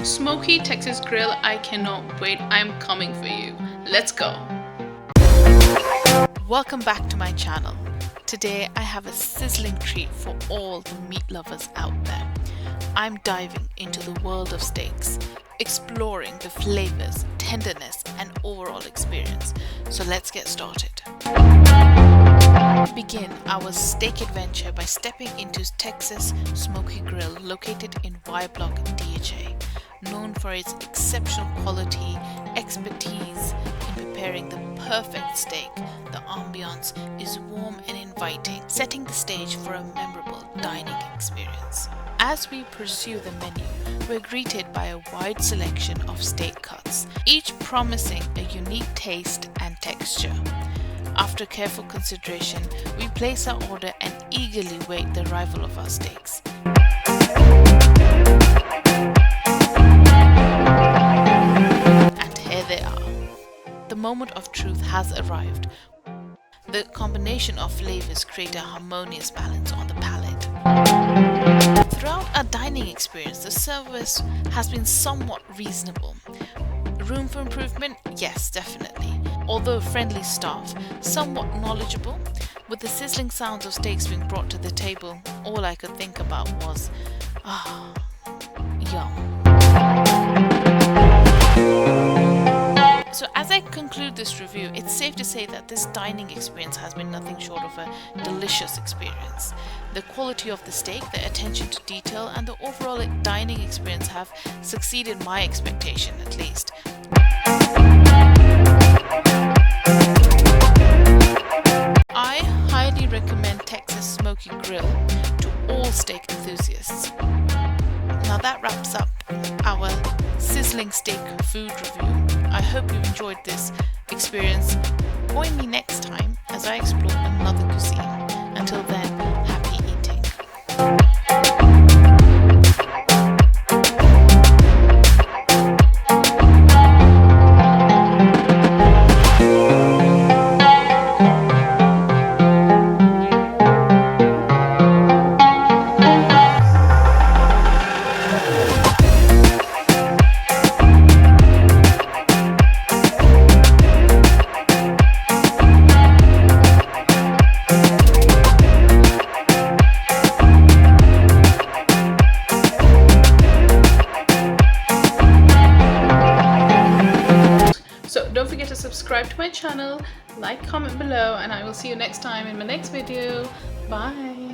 Smoky Texas Grill, I cannot wait. I'm coming for you. Let's go. Welcome back to my channel. Today I have a sizzling treat for all the meat lovers out there. I'm diving into the world of steaks, exploring the flavors, tenderness and overall experience. So let's get started. We begin our steak adventure by stepping into Texas Smokey Grill located in Y Block, DHA. Known for its exceptional quality, expertise in preparing the perfect steak, the ambiance is warm and inviting, setting the stage for a memorable dining experience. As we pursue the menu, we're greeted by a wide selection of steak cuts, each promising a unique taste and texture. After careful consideration, we place our order and eagerly wait the arrival of our steaks. And here they are. The moment of truth has arrived. The combination of flavors create a harmonious balance on the palate. Throughout our dining experience, the service has been somewhat reasonable. Room for improvement? Yes, definitely. Although friendly staff, somewhat knowledgeable, with the sizzling sounds of steaks being brought to the table, all I could think about was, yum. So as I conclude this review, it's safe to say that this dining experience has been nothing short of a delicious experience. The quality of the steak, the attention to detail, and the overall dining experience have exceeded my expectation at least. I highly recommend Texas Smokey Grill to all steak enthusiasts. Now that wraps up our sizzling steak food review. I hope you enjoyed this experience. Join me next time as I explore another cuisine. Until then, happy eating. So don't forget to subscribe to my channel, like, comment below, and I will see you next time in my next video. Bye.